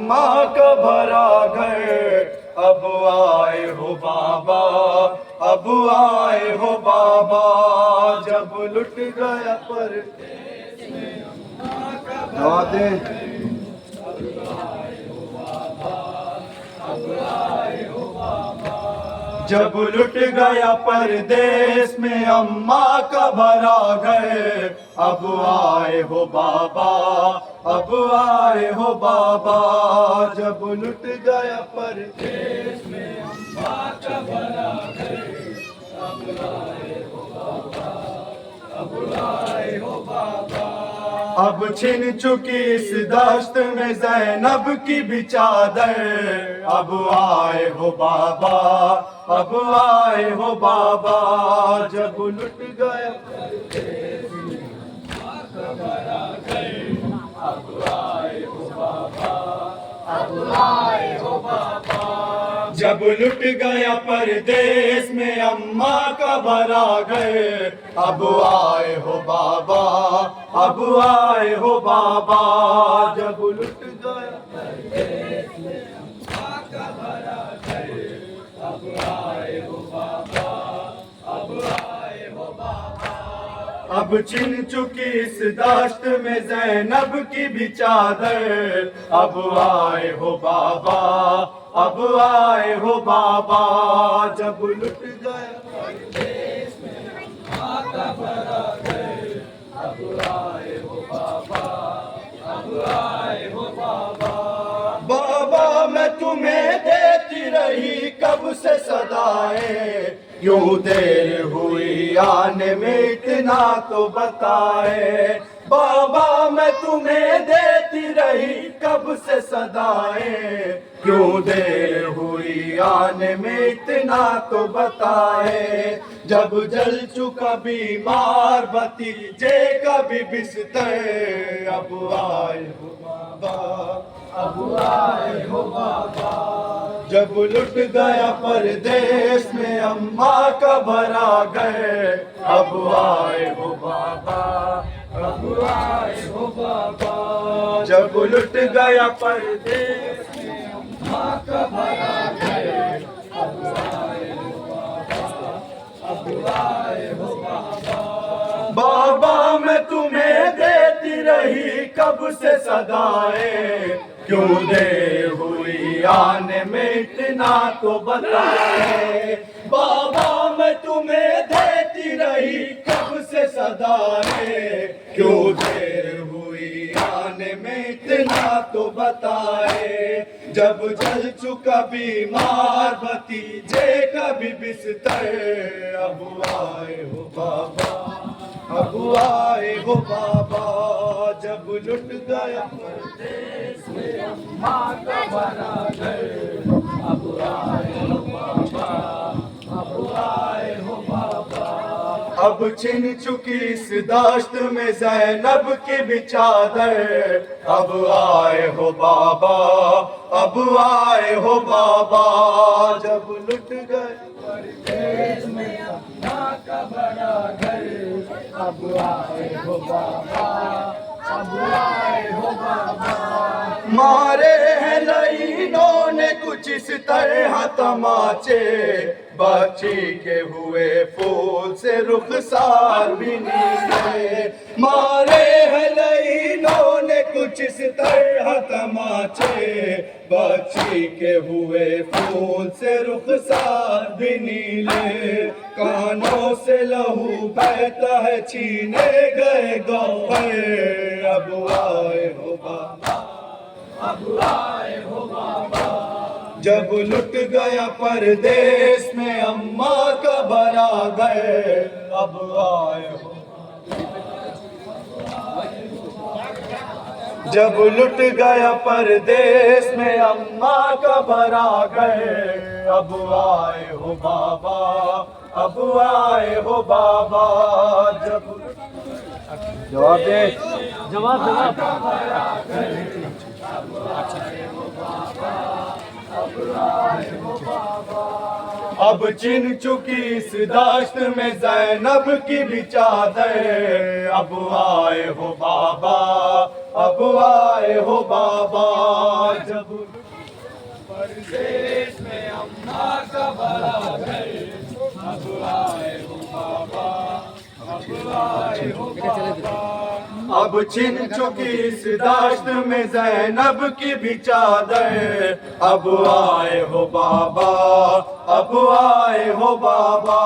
माँ का भरा घर अब आए हो बाबा, अब आए हो बाबा। जब लुट गया पर जब लुट गया परदेश में अम्मा का भरा घर, अब आए हो बाबा, अब आए हो बाबा। जब लुट गया परदेश में अम्मा का भरा घर, अब आए हो बाबा, अब आए हो बाबा। अब छिन चुकी इस दश्त में ज़ैनब की भी चादर, अब आए हो बाबा, अब आए हो बाबा। जब लुट गया परदेश में अम्मा का भरा घर, अब आए हो बाबा, अब आए हो बाबा। जब लुट गया परदेश में अम्मा का भरा घर, अब आए हो बाबा, अब आए हो बाबा। जब लुट गया परदेश में अम्मा का भरा घर, अब आए हो बाबा, अब आए हो बाबा। अब छिन चुकी इस दश्त में ज़ैनब की भी चादर, अब आए हो बाबा, अब आए हो बाबा। जब लुट गया परदेश में अम्मा का भरा घर, अब आए हो बाबा, अब आए हो बाबा। बाबा मैं तुम्हें देती रही कब से सदाएं, क्यों देर हुई आने में इतना तो बताए। बाबा मैं तुम्हें देती रही कब से सदाएं, क्यों देर हुई आने में इतना तो बताए। जब जल चुका बीमार भतीजे का भी बिस्तर, अब आए हो बाबा, अब आए हो बाबा। जब लुट गया परदेश में अम्मा का भरा घर, अब आए हो बाबा, अब आए हो बाबा। जब लुट गया परदेश में अम्मा का भरा घर, अब आए हो बाबा, अब आए हो बाबा। बाबा मैं तुम्हें देती रही कब से सदाएं, क्यों देर हुई आने में इतना तो बताए। बाबा मैं तुम्हें देती रही कब से सदाएं, क्यों देर हुई आने में इतना तो बताए। जब जल चुका बीमार भतीजे का भी बिस्तर, अब आए हो बाबा, अब आए हो बाबा। जब लुट गया परदेश में अम्मा का भरा घर, अब आए हो बाबा, अब आए हो बाबा। अब छिन चुकी इस दश्त में ज़ैनब की भी चादर, अब आए हो बाबा, अब आए हो बाबा। जब लुट गए परदेश में अम्मा का बड़ा घर, अब आए हो बाबा, अब आए हो बाबा। मारे हैं लईनों ने कुछ इस तरह तमाचे, बच्ची के हुए फूल से रुखसार भी नीले। मारे हैं लईनों ने कुछ इस तरह तमाचे, बच्ची के हुए फूल से रुखसार भी नीले। कानों से लहू बहता है छीने गए गौहर, अब आए हो बाबा, अब आए हो बाबा। जब लुट गया परदेश में अम्मा का भरा घर, अब आए हो। जब लुट गया परदेश में अम्मा का भरा घर, अब आए हो बाबा, अब आए हो बाबा। जब जवाब दे, जवाब जवाब। अब छिन चुकी इस दश्त में ज़ैनब की भी चादर, अब आए हो बाबा, अब आए हो बाबा। जब परदेश में अम्मा का भरा घर, अब आए हो बाबा, अब आए हो बाबा। अब छिन चुकी इस दाश्त में ज़ैनब की भी चादर, अब आए हो बाबा, अब आए हो बाबा।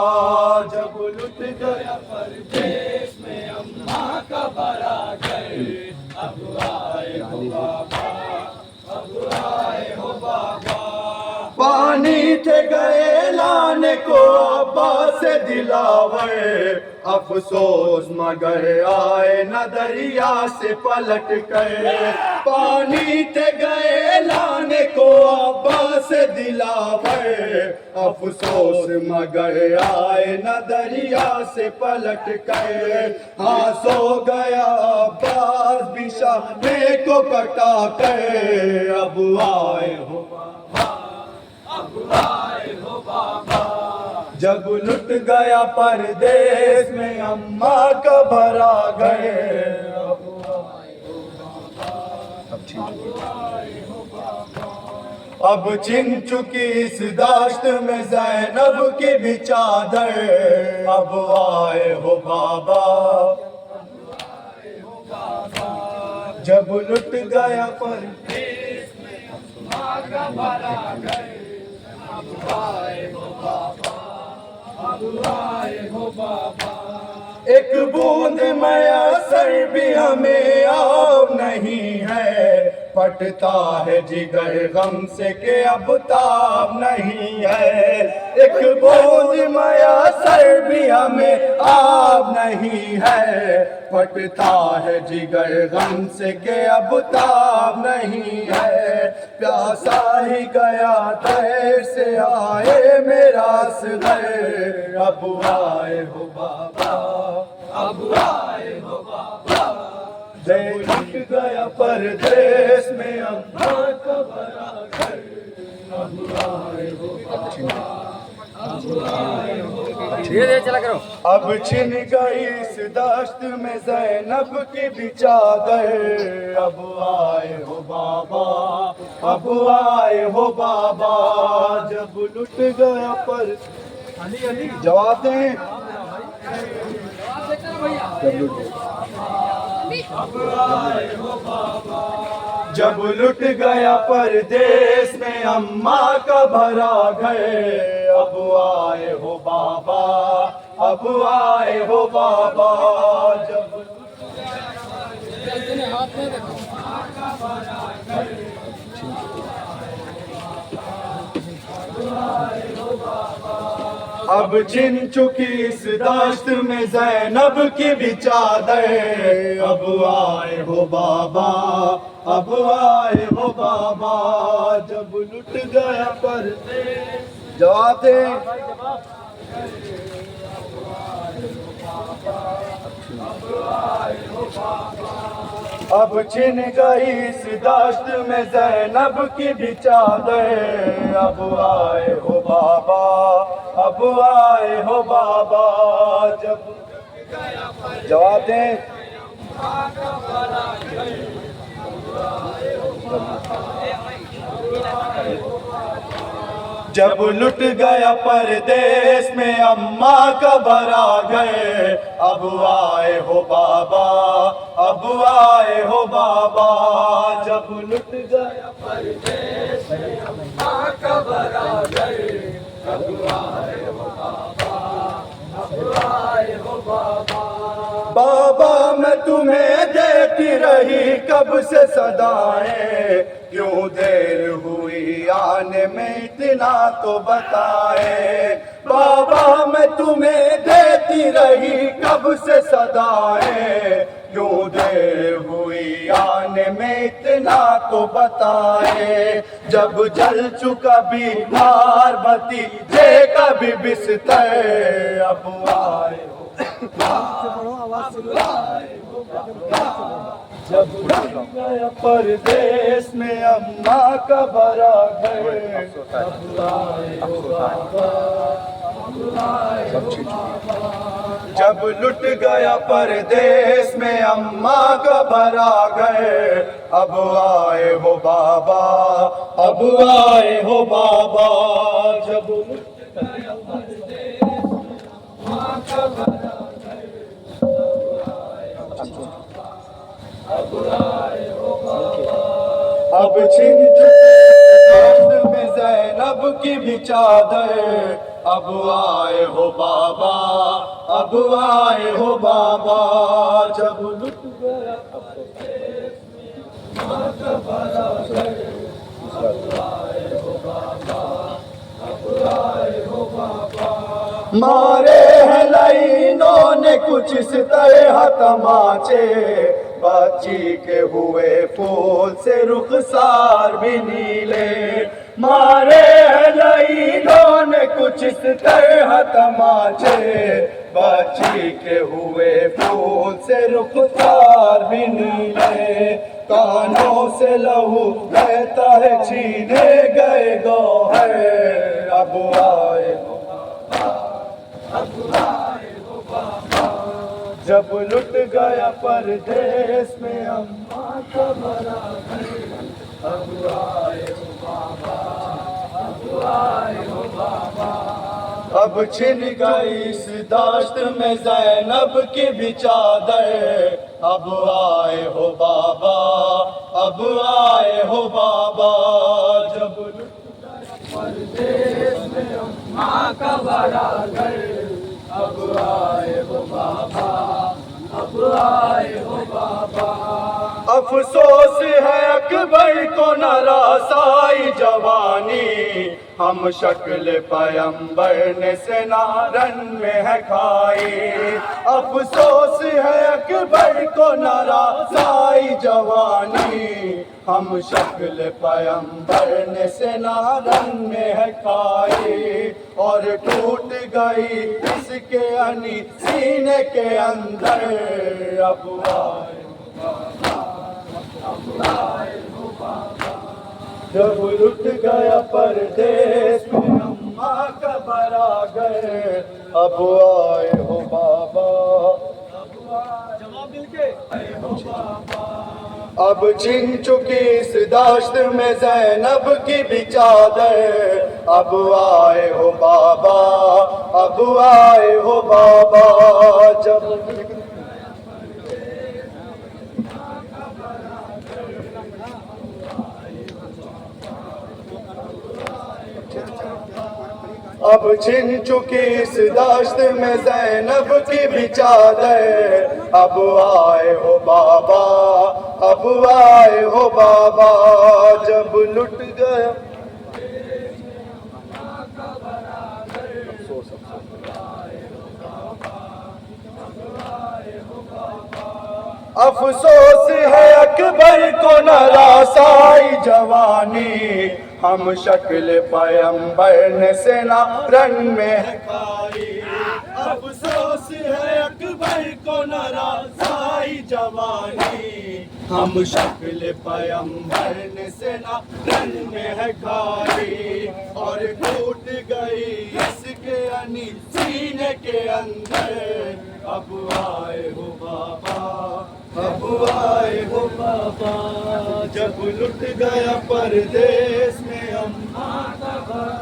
जब लुट गया परदेश में अम्मा का भरा घर, अब आए हो बाबा, अब आए हो बाबा। पानी थे गए लाने को अब्बास से दिलावर, अफसोस मगर आए न दरिया से पलट कर। पानी थे गए लाने को अब्बास से दिलावर, अफसोस मगर आए न दरिया से पलट कर। हाँ सो गया अब्बास भी शामे को कटा कर, अब आए हो बाबा, अब आए हो बाबा। जब लुट गया परदेश में अम्मा का भरा घर, अब आए हो बाबा, अब आए हो बाबा। अब छिन चुकी इस दाश्त में ज़ैनब की भी चादर, अब आए हो बाबा, अब आए हो बाबा। जब लुट गया परदेश में अम्मा का भरा घर, अब आए हो बाबा, अब आए हो बाबा। एक बूंद मयसर भी हमें अब नहीं है, फटता है जिगर गम से के अब ताब नहीं है। एक बूंद मयसर भी हमें अब नहीं है, फटता है जिगर गम से के अब ताब नहीं है। प्यासा ही गया देर से आए मेरा असगर, अब आए हो बाबा, अब आए हो बाबा। जय लुट गया परदेश में अम्मा का भरा घर, अब आए हो बाबा, अब आए हो बाबा। चला करो। अब छिन गई इस दाश्त में ज़ैनब की भी चादर, अब आए हो बाबा, अब आए हो बाबा। जब लुट गया पर जवाब दें, अब आए हो बाबा। जब लुट गया परदेश में अम्मा का भरा घर, अब आए हो बाबा, अब आए हो बाबा। जब लुट गया परदेश में अम्मा का भरा घर, अब छिन चुकी इस दाश्त में ज़ैनब की भी चादर, अब आए हो बाबा, अब आए हो बाबा। जब लुट गया परदेश, जवाब दें, अब छिन गई इस दाश्त में ज़ैनब की भी चादर, अब आए हो बाबा, अब आए हो बाबा। जब जवाब दें, जब लुट गया परदेश में अम्मा का भरा घर, अब आए हो बाबा, अब आए हो बाबा। जब लुट गया परदेश में अम्मा का भरा घर, अब आए हो बाबा, अब आए हो बाबा। बाबा मैं तुम्हें देती रही कब से सदाएं, क्यों देर हुई आने में इतना तो बताए। बाबा मैं तुम्हें देती रही कब से सदाएं, क्यों देर हुई आने में इतना तो बताए। जब जल चुका बीमार भतीजे का भी बिस्तर, अब आए हो, अब आए हो बाबा। जब गया परदेस में अम्मा का भरा घर, अब आए हो बाबा, अब आए हो बाबा। जब लुट गया परदेस में अम्मा का भरा घर, अब आए हो बाबा, अब आए हो बाबा। जब लुट गया परदेस में अम्मा का भरा घर, अब आए हो बाबा। अब छिन चुके में ज़ैनब की भी चादर, अब आए हो बाबा, अब आए हो बाबा। जब लुट गया परदेस में अम्मा का भरा घर, अब आए हो बाबा, अब आए हो बाबा। मारे हैं लाइनों ने कुछ इस तरह तमाचे, बाची के हुए फूल से रुखसार भी नीले। मारे हैं लाइनों ने कुछ इस तरह तमाचे, बाची के हुए फूल से रुखसार भी नीले। कानों से लहू बहता है, छीने गए गौहर, अब आए हो बाबा, अब आए हो बाबा। जब लुट गया परदेस में अम्मा का भरा घर, अब आए हो बाबा, अब आए हो बाबा। अब छिन गई इस दाश्त में ज़ैनब की भी चादर, अब आए हो बाबा, अब आए हो बाबा। जब लुट गया परदेस में अम्मा का भरा घर, अब आए हो बाबा, अब आए हो बाबा। अफसोस है अकबर को न रासाई जवानी, हम शक्ल पैगंबर ने सेनारन में है खाई। अफसोस है अकबर को न रासाई जवानी, हम शक्ल पैगंबर ने सेनारन में है खाई। और टूट गई इसके अनी सीने के अंदर, अब आए हो बाबा, अब आए हो बाबा। जब लुट गया परदेस में अम्मा का भरा घर, अब आए हो बाबा, अब आए हो बाबा। अब छिन चुकी इस दाश्त में ज़ैनब की भी चादर, अब आए हो बाबा, अब आए हो बाबा। जब अब छिन चुकी इस दाश्त में ज़ैनब की भी चादर, अब आए हो बाबा, अब आए हो बाबा। जब लुट गया अफसोस है अकबर को न रासाई जवानी, हम शक्ल पैगंबर ने सेनारन में है खाई। अफसोस है अकबर को न रासाई जवानी, हम शक्ल पैगंबर ने सेनारन में है खाई। और टूट गई इसके अनी सीने के अंदर, अब आए हो बाबा, अब आए हो बाबा। जब लुट गया परदेस में अम्मा का